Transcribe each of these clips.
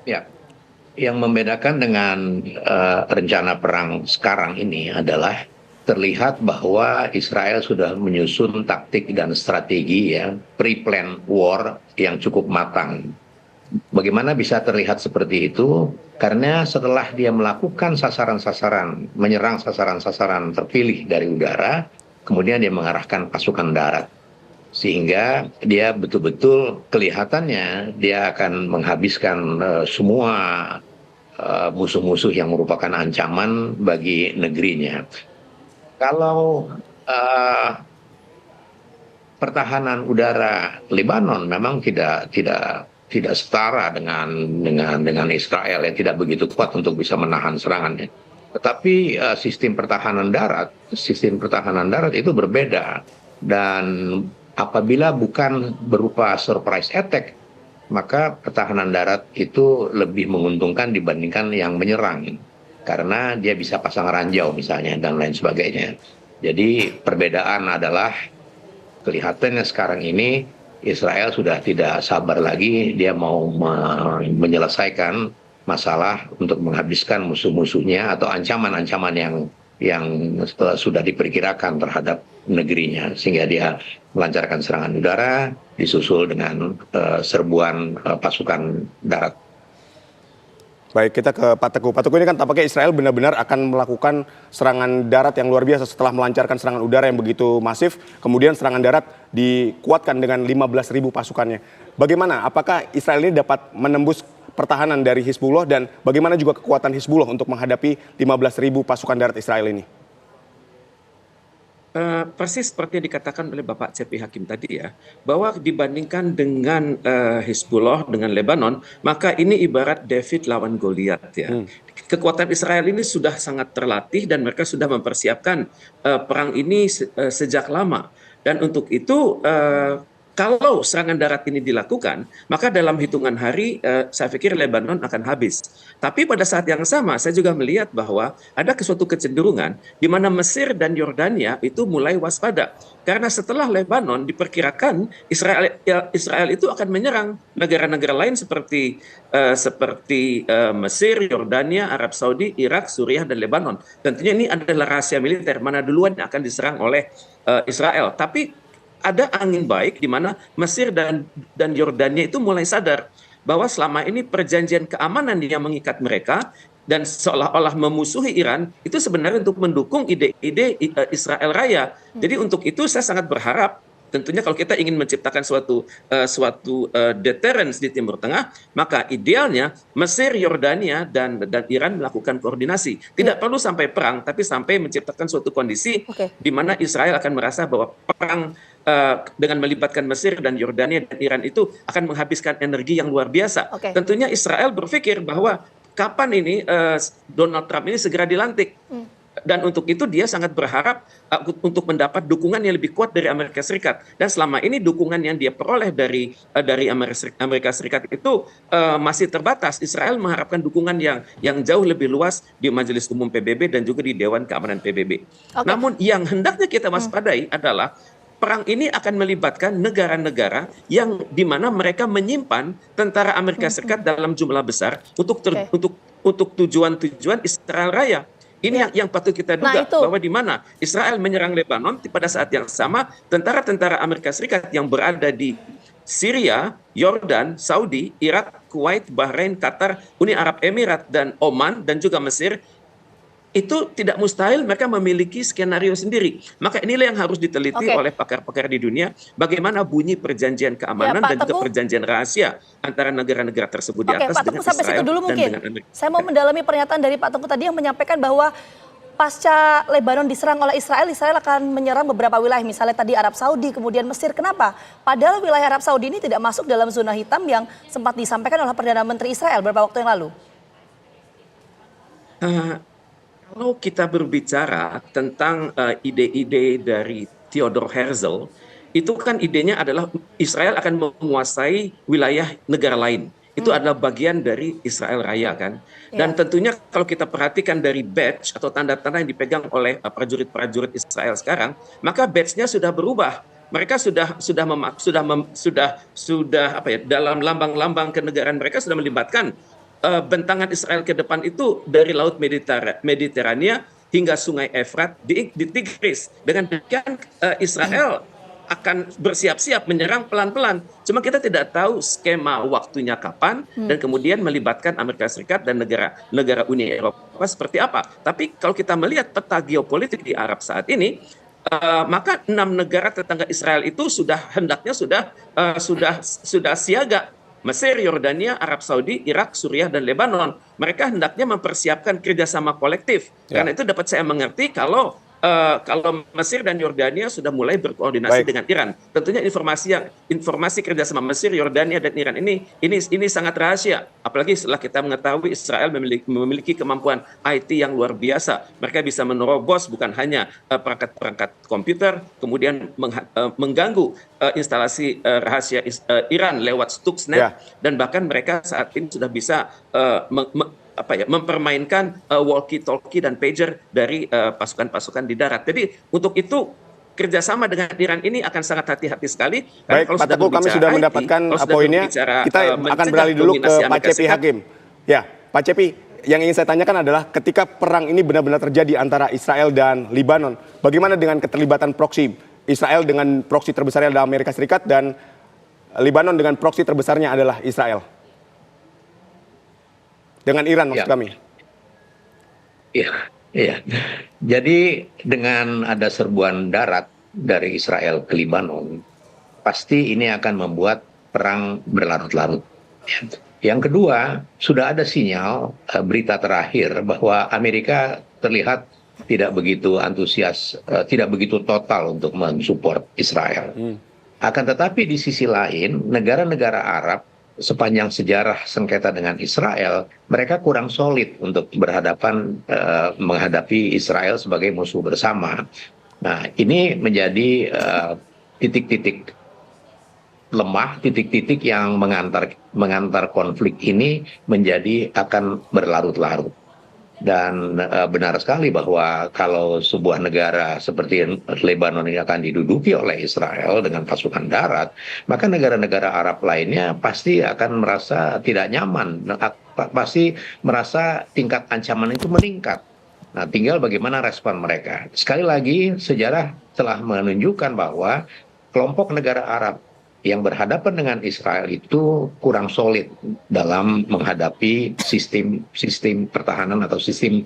Ya, yang membedakan dengan rencana perang sekarang ini adalah terlihat bahwa Israel sudah menyusun taktik dan strategi ya, pre-plan war yang cukup matang. Bagaimana bisa terlihat seperti itu? Karena setelah dia melakukan sasaran-sasaran, menyerang sasaran-sasaran terpilih dari udara, kemudian dia mengarahkan pasukan darat. Sehingga dia betul-betul kelihatannya dia akan menghabiskan semua musuh-musuh yang merupakan ancaman bagi negerinya. Kalau uh, pertahanan udara Lebanon memang tidak setara dengan Israel yang tidak begitu kuat untuk bisa menahan serangannya. Tetapi sistem pertahanan darat itu berbeda dan apabila bukan berupa surprise attack, maka pertahanan darat itu lebih menguntungkan dibandingkan yang menyerang karena dia bisa pasang ranjau misalnya dan lain sebagainya. Jadi perbedaan adalah kelihatannya sekarang ini Israel sudah tidak sabar lagi, dia mau menyelesaikan masalah untuk menghabiskan musuh-musuhnya atau ancaman-ancaman yang sudah diperkirakan terhadap negerinya, sehingga dia melancarkan serangan udara disusul dengan serbuan pasukan darat. Baik, kita ke Pak Teguh. Pak Teguh, ini kan tampaknya Israel benar-benar akan melakukan serangan darat yang luar biasa setelah melancarkan serangan udara yang begitu masif. Kemudian serangan darat dikuatkan dengan 15.000 pasukannya. Bagaimana? Apakah Israel ini dapat menembus pertahanan dari Hizbullah dan bagaimana juga kekuatan Hizbullah untuk menghadapi 15.000 pasukan darat Israel ini? Persis seperti yang dikatakan oleh Bapak Cepi Hakim tadi ya, bahwa dibandingkan dengan Hizbullah, dengan Lebanon, maka ini ibarat David lawan Goliat ya. Kekuatan Israel ini sudah sangat terlatih dan mereka sudah mempersiapkan perang ini sejak lama. Dan untuk itu kalau serangan darat ini dilakukan, maka dalam hitungan hari saya pikir Lebanon akan habis. Tapi pada saat yang sama saya juga melihat bahwa ada suatu kecenderungan di mana Mesir dan Yordania itu mulai waspada. Karena setelah Lebanon diperkirakan Israel itu akan menyerang negara-negara lain seperti Mesir, Yordania, Arab Saudi, Irak, Suriah dan Lebanon. Tentunya ini adalah rahasia militer mana duluan yang akan diserang oleh Israel. Tapi ada angin baik di mana Mesir dan Yordania itu mulai sadar bahwa selama ini perjanjian keamanan yang mengikat mereka dan seolah-olah memusuhi Iran itu sebenarnya untuk mendukung ide-ide Israel Raya. Jadi untuk itu saya sangat berharap tentunya kalau kita ingin menciptakan suatu deterrence di Timur Tengah, maka idealnya Mesir, Yordania dan Iran melakukan koordinasi. Tidak perlu sampai perang, tapi sampai menciptakan suatu kondisi di mana Israel akan merasa bahwa perang dengan melibatkan Mesir dan Yordania dan Iran itu akan menghabiskan energi yang luar biasa. Tentunya Israel berpikir bahwa kapan ini Donald Trump ini segera dilantik. Dan untuk itu dia sangat berharap untuk mendapat dukungan yang lebih kuat dari Amerika Serikat. Dan selama ini dukungan yang dia peroleh dari Amerika Serikat itu masih terbatas. Israel mengharapkan dukungan yang jauh lebih luas di Majelis Umum PBB dan juga di Dewan Keamanan PBB. Namun yang hendaknya kita waspadai adalah perang ini akan melibatkan negara-negara yang di mana mereka menyimpan tentara Amerika Serikat dalam jumlah besar untuk tujuan-tujuan Israel Raya. Ini yang patut kita duga bahwa di mana Israel menyerang Lebanon pada saat yang sama tentara-tentara Amerika Serikat yang berada di Syria, Yordan, Saudi, Irak, Kuwait, Bahrain, Qatar, Uni Arab Emirat dan Oman dan juga Mesir itu tidak mustahil mereka memiliki skenario sendiri. Maka inilah yang harus diteliti oleh pakar-pakar di dunia, bagaimana bunyi perjanjian keamanan dan juga perjanjian rahasia antara negara-negara tersebut di atas Pak dengan Teguh, sampai Israel situ dulu dan mungkin. dengan Amerika. Saya mau mendalami pernyataan dari Pak Teguh tadi yang menyampaikan bahwa pasca Lebanon diserang oleh Israel, Israel akan menyerang beberapa wilayah, misalnya tadi Arab Saudi, kemudian Mesir. Kenapa? Padahal wilayah Arab Saudi ini tidak masuk dalam zona hitam yang sempat disampaikan oleh Perdana Menteri Israel beberapa waktu yang lalu. Kalau kita berbicara tentang ide-ide dari Theodor Herzl, itu kan idenya adalah Israel akan menguasai wilayah negara lain. Itu adalah bagian dari Israel Raya kan. Dan tentunya kalau kita perhatikan dari badge atau tanda-tanda yang dipegang oleh prajurit-prajurit Israel sekarang, maka badge-nya sudah berubah. Mereka sudah dalam lambang-lambang kenegaraan mereka sudah melibatkan bentangan Israel ke depan itu dari Laut Mediterania hingga Sungai Efrat di Tigris. Dengan demikian Israel akan bersiap-siap menyerang pelan-pelan. Cuma kita tidak tahu skema waktunya kapan dan kemudian melibatkan Amerika Serikat dan negara Uni Eropa seperti apa. Tapi kalau kita melihat peta geopolitik di Arab saat ini, maka 6 negara tetangga Israel itu hendaknya sudah siaga. Mesir, Yordania, Arab Saudi, Irak, Suriah, dan Lebanon. Mereka hendaknya mempersiapkan kerjasama kolektif. Karena itu dapat saya mengerti kalau Mesir dan Yordania sudah mulai berkoordinasi dengan Iran. Tentunya informasi kerjasama Mesir, Yordania, dan Iran ini sangat rahasia. Apalagi setelah kita mengetahui Israel memiliki kemampuan IT yang luar biasa. Mereka bisa menerobos bukan hanya perangkat-perangkat komputer, kemudian mengganggu instalasi rahasia Iran lewat Stuxnet, dan bahkan mereka saat ini sudah bisa mempermainkan walkie-talkie dan pager dari pasukan-pasukan di darat. Jadi untuk itu kerjasama dengan Iran ini akan sangat hati-hati sekali. Baik, Pak Teguh, kami sudah mendapatkan poinnya. Kita akan beralih dulu ke Pak Cepi Hakim. Ya, Pak Cepi, yang ingin saya tanyakan adalah ketika perang ini benar-benar terjadi antara Israel dan Lebanon, bagaimana dengan keterlibatan proksi Israel dengan proksi terbesarnya adalah Amerika Serikat dan Lebanon dengan proksi terbesarnya adalah Israel? Dengan Iran maksud kami. Iya. Jadi dengan ada serbuan darat dari Israel ke Lebanon, pasti ini akan membuat perang berlarut-larut. Yang kedua, sudah ada sinyal berita terakhir bahwa Amerika terlihat tidak begitu antusias, tidak begitu total untuk mensupport Israel. Akan tetapi di sisi lain, negara-negara Arab sepanjang sejarah sengketa dengan Israel, mereka kurang solid untuk menghadapi Israel sebagai musuh bersama. Nah, ini menjadi titik-titik lemah, titik-titik yang mengantar konflik ini menjadi akan berlarut-larut. Dan benar sekali bahwa kalau sebuah negara seperti Lebanon ini akan diduduki oleh Israel dengan pasukan darat, maka negara-negara Arab lainnya pasti akan merasa tidak nyaman, pasti merasa tingkat ancaman itu meningkat. Nah, tinggal bagaimana respon mereka. Sekali lagi, sejarah telah menunjukkan bahwa kelompok negara Arab yang berhadapan dengan Israel itu kurang solid dalam menghadapi sistem pertahanan atau sistem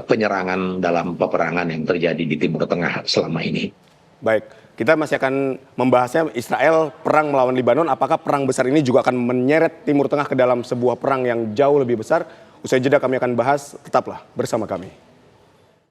penyerangan dalam peperangan yang terjadi di Timur Tengah selama ini. Baik, kita masih akan membahasnya Israel perang melawan Lebanon. Apakah perang besar ini juga akan menyeret Timur Tengah ke dalam sebuah perang yang jauh lebih besar? Usai jeda kami akan bahas, tetaplah bersama kami.